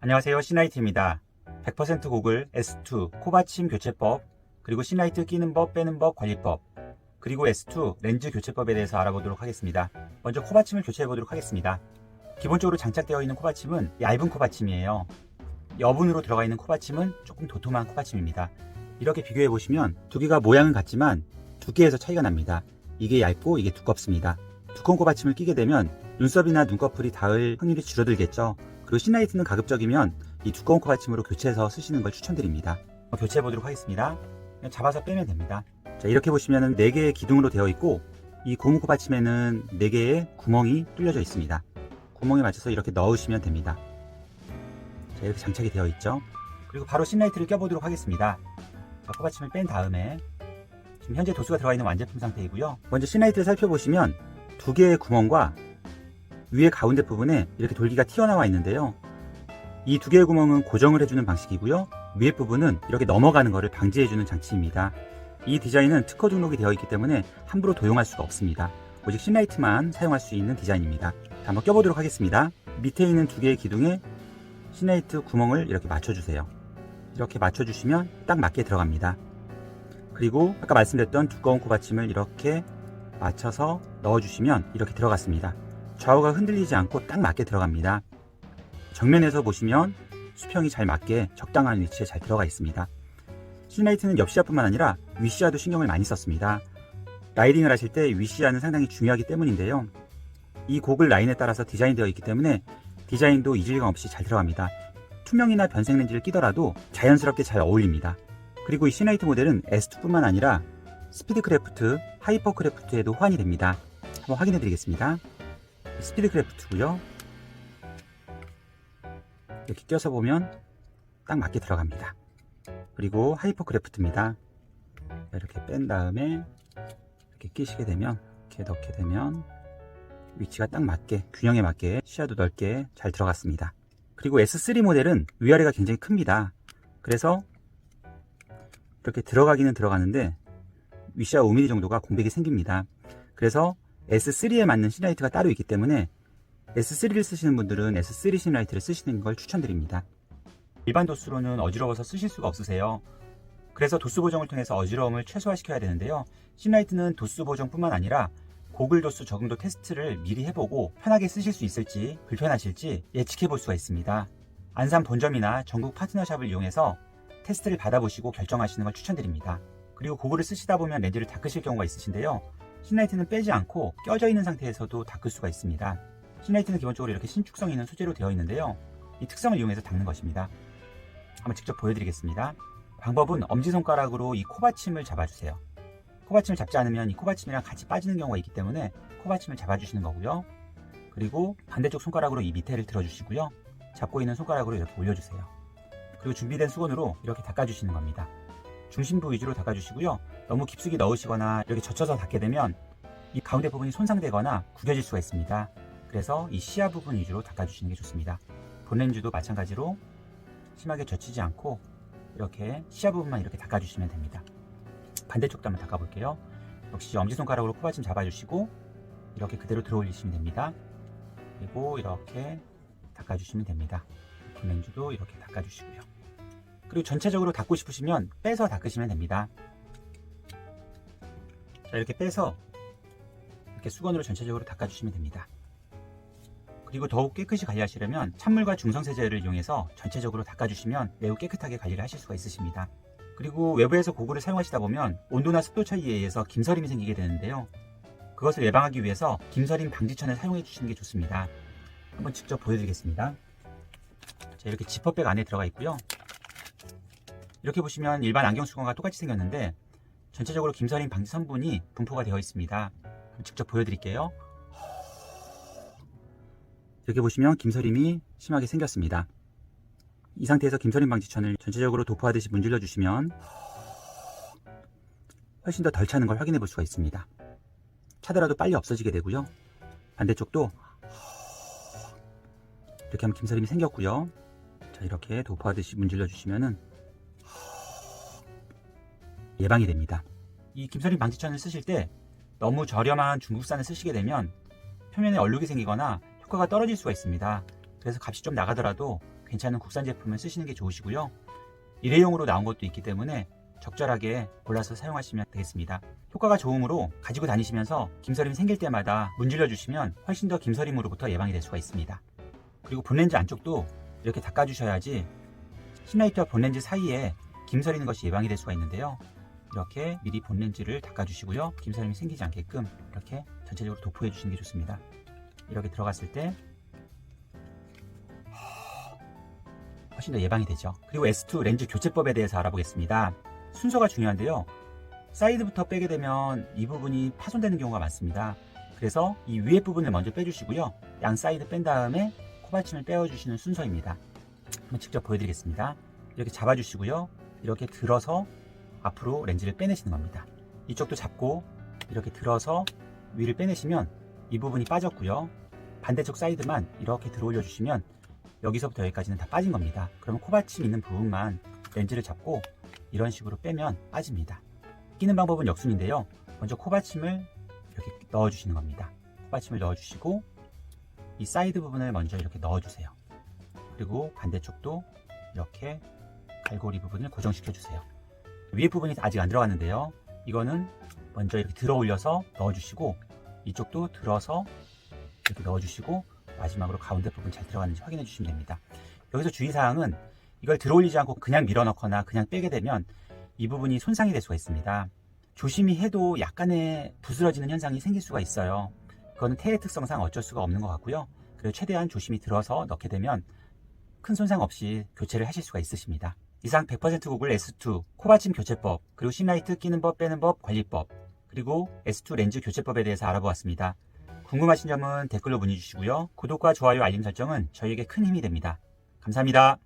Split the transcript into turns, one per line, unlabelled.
안녕하세요, 시나이트입니다. 100% 고글 S2 코받침 교체법, 그리고 시나이트 끼는 법, 빼는 법, 관리법, 그리고 S2 렌즈 교체법에 대해서 알아보도록 하겠습니다. 먼저 코받침을 교체해 보도록 하겠습니다. 기본적으로 장착되어 있는 코받침은 얇은 코받침이에요. 여분으로 들어가 있는 코받침은 조금 도톰한 코받침입니다. 이렇게 비교해 보시면 두 개가 모양은 같지만 두께에서 차이가 납니다. 이게 얇고 이게 두껍습니다. 두꺼운 코받침을 끼게 되면 눈썹이나 눈꺼풀이 닿을 확률이 줄어들겠죠. 그리고 시나이트는 가급적이면 이 두꺼운 코받침으로 교체해서 쓰시는 걸 추천드립니다. 교체해 보도록 하겠습니다. 그냥 잡아서 빼면 됩니다. 자, 이렇게 보시면 4개의 기둥으로 되어 있고, 이 고무 코받침에는 4개의 구멍이 뚫려져 있습니다. 구멍에 맞춰서 이렇게 넣으시면 됩니다. 자, 이렇게 장착이 되어 있죠. 그리고 바로 시나이트를 껴보도록 하겠습니다. 자, 코받침을 뺀 다음에 지금 현재 도수가 들어가 있는 완제품 상태이고요. 먼저 시나이트를 살펴보시면 2개의 구멍과 위에 가운데 부분에 이렇게 돌기가 튀어나와 있는데요. 이 2개의 구멍은 고정을 해주는 방식이고요. 위에 부분은 이렇게 넘어가는 것을 방지해주는 장치입니다. 이 디자인은 특허 등록이 되어 있기 때문에 함부로 도용할 수가 없습니다. 오직 시나이트만 사용할 수 있는 디자인입니다. 자, 한번 껴보도록 하겠습니다. 밑에 있는 2개의 기둥에 시나이트 구멍을 이렇게 맞춰주세요. 이렇게 맞춰주시면 딱 맞게 들어갑니다. 그리고 아까 말씀드렸던 두꺼운 코받침을 이렇게 맞춰서 넣어주시면 이렇게 들어갔습니다. 좌우가 흔들리지 않고 딱 맞게 들어갑니다. 정면에서 보시면 수평이 잘 맞게 적당한 위치에 잘 들어가 있습니다. 시나이트는 옆시야뿐만 아니라 윗시야도 신경을 많이 썼습니다. 라이딩을 하실 때 윗시야는 상당히 중요하기 때문인데요. 이 고글 라인에 따라서 디자인되어 있기 때문에 디자인도 이질감 없이 잘 들어갑니다. 투명이나 변색 렌즈를 끼더라도 자연스럽게 잘 어울립니다. 그리고 이 시나이트 모델은 S2뿐만 아니라 스피드크래프트, 하이퍼크래프트에도 호환이 됩니다. 한번 확인해 드리겠습니다. 스피드크래프트고요. 이렇게 껴서 보면 딱 맞게 들어갑니다. 그리고 하이퍼크래프트입니다. 이렇게 뺀 다음에 이렇게 끼시게 되면, 이렇게 넣게 되면 위치가 딱 맞게, 균형에 맞게 시야도 넓게 잘 들어갔습니다. 그리고 S3 모델은 위아래가 굉장히 큽니다. 그래서 이렇게 들어가기는 들어가는데 윗시야 5mm 정도가 공백이 생깁니다. 그래서 S3에 맞는 시나이트가 따로 있기 때문에 S3를 쓰시는 분들은 S3 시나이트를 쓰시는 걸 추천드립니다. 일반 도수로는 어지러워서 쓰실 수가 없으세요. 그래서 도수 보정을 통해서 어지러움을 최소화시켜야 되는데요. 시나이트는 도수 보정뿐만 아니라 고글 도수 적응도 테스트를 미리 해보고 편하게 쓰실 수 있을지 불편하실지 예측해 볼 수가 있습니다. 안산 본점이나 전국 파트너샵을 이용해서 테스트를 받아보시고 결정하시는 걸 추천드립니다. 그리고 고글을 쓰시다 보면 렌즈를 닦으실 경우가 있으신데요. 시나이트는 빼지 않고 껴져 있는 상태에서도 닦을 수가 있습니다. 시나이트는 기본적으로 이렇게 신축성 있는 소재로 되어 있는데요. 이 특성을 이용해서 닦는 것입니다. 한번 직접 보여드리겠습니다. 방법은 엄지손가락으로 이 코받침을 잡아주세요. 코받침을 잡지 않으면 이 코받침이랑 같이 빠지는 경우가 있기 때문에 코받침을 잡아주시는 거고요. 그리고 반대쪽 손가락으로 이 밑에를 들어주시고요. 잡고 있는 손가락으로 이렇게 올려주세요. 그리고 준비된 수건으로 이렇게 닦아주시는 겁니다. 중심부 위주로 닦아주시고요. 너무 깊숙이 넣으시거나 이렇게 젖혀서 닦게 되면 이 가운데 부분이 손상되거나 구겨질 수가 있습니다. 그래서 이 시야 부분 위주로 닦아주시는 게 좋습니다. 본렌즈도 마찬가지로 심하게 젖히지 않고 이렇게 시야 부분만 이렇게 닦아주시면 됩니다. 반대쪽도 한번 닦아볼게요. 역시 엄지손가락으로 코받침 잡아주시고 이렇게 그대로 들어 올리시면 됩니다. 그리고 이렇게 닦아주시면 됩니다. 본렌즈도 이렇게 닦아주시고요. 그리고 전체적으로 닦고 싶으시면 빼서 닦으시면 됩니다. 자, 이렇게 빼서 이렇게 수건으로 전체적으로 닦아주시면 됩니다. 그리고 더욱 깨끗이 관리하시려면 찬물과 중성세제를 이용해서 전체적으로 닦아주시면 매우 깨끗하게 관리를 하실 수가 있으십니다. 그리고 외부에서 고글을 사용하시다 보면 온도나 습도 차이에 의해서 김서림이 생기게 되는데요. 그것을 예방하기 위해서 김서림 방지천을 사용해 주시는 게 좋습니다. 한번 직접 보여드리겠습니다. 자, 이렇게 지퍼백 안에 들어가 있고요. 이렇게 보시면 일반 안경 수건과 똑같이 생겼는데 전체적으로 김서림 방지 성분이 분포가 되어 있습니다. 직접 보여드릴게요. 이렇게 보시면 김서림이 심하게 생겼습니다. 이 상태에서 김서림 방지천을 전체적으로 도포하듯이 문질러 주시면 훨씬 더 덜 차는 걸 확인해 볼 수가 있습니다. 차더라도 빨리 없어지게 되고요. 반대쪽도 이렇게 하면 김서림이 생겼고요. 자, 이렇게 도포하듯이 문질러 주시면은 예방이 됩니다. 이 김서림 방지천을 쓰실 때 너무 저렴한 중국산을 쓰시게 되면 표면에 얼룩이 생기거나 효과가 떨어질 수가 있습니다. 그래서 값이 좀 나가더라도 괜찮은 국산 제품을 쓰시는 게 좋으시고요. 일회용으로 나온 것도 있기 때문에 적절하게 골라서 사용하시면 되겠습니다. 효과가 좋으므로 가지고 다니시면서 김서림이 생길 때마다 문질러 주시면 훨씬 더 김서림으로부터 예방이 될 수가 있습니다. 그리고 본렌즈 안쪽도 이렇게 닦아주셔야지 신라이트와 본렌즈 사이에 김서리는 것이 예방이 될 수가 있는데요. 이렇게 미리 본렌즈를 닦아주시고요. 김서림이 생기지 않게끔 이렇게 전체적으로 도포해 주시는 게 좋습니다. 이렇게 들어갔을 때 훨씬 더 예방이 되죠. 그리고 S2 렌즈 교체법에 대해서 알아보겠습니다. 순서가 중요한데요. 사이드부터 빼게 되면 이 부분이 파손되는 경우가 많습니다. 그래서 이 위에 부분을 먼저 빼주시고요. 양 사이드 뺀 다음에 코받침을 빼어주시는 순서입니다. 한번 직접 보여드리겠습니다. 이렇게 잡아주시고요. 이렇게 들어서 앞으로 렌즈를 빼내시는 겁니다. 이쪽도 잡고 이렇게 들어서 위를 빼내시면 이 부분이 빠졌고요. 반대쪽 사이드만 이렇게 들어 올려주시면 여기서부터 여기까지는 다 빠진 겁니다. 그러면 코받침 있는 부분만 렌즈를 잡고 이런 식으로 빼면 빠집니다. 끼는 방법은 역순인데요. 먼저 코받침을 이렇게 넣어주시는 겁니다. 코받침을 넣어주시고 이 사이드 부분을 먼저 이렇게 넣어주세요. 그리고 반대쪽도 이렇게 갈고리 부분을 고정시켜 주세요. 위에 부분이 아직 안 들어갔는데요. 이거는 먼저 이렇게 들어 올려서 넣어주시고 이쪽도 들어서 이렇게 넣어주시고 마지막으로 가운데 부분 잘 들어가는지 확인해 주시면 됩니다. 여기서 주의사항은 이걸 들어 올리지 않고 그냥 밀어 넣거나 그냥 빼게 되면 이 부분이 손상이 될 수가 있습니다. 조심히 해도 약간의 부스러지는 현상이 생길 수가 있어요. 그거는 테일 특성상 어쩔 수가 없는 것 같고요. 그래서 최대한 조심히 들어서 넣게 되면 큰 손상 없이 교체를 하실 수가 있으십니다. 이상 100% 구글 S2 코받침 교체법, 그리고 신라이트 끼는 법, 빼는 법, 관리법, 그리고 S2 렌즈 교체법에 대해서 알아보았습니다. 궁금하신 점은 댓글로 문의 주시고요. 구독과 좋아요, 알림 설정은 저희에게 큰 힘이 됩니다. 감사합니다.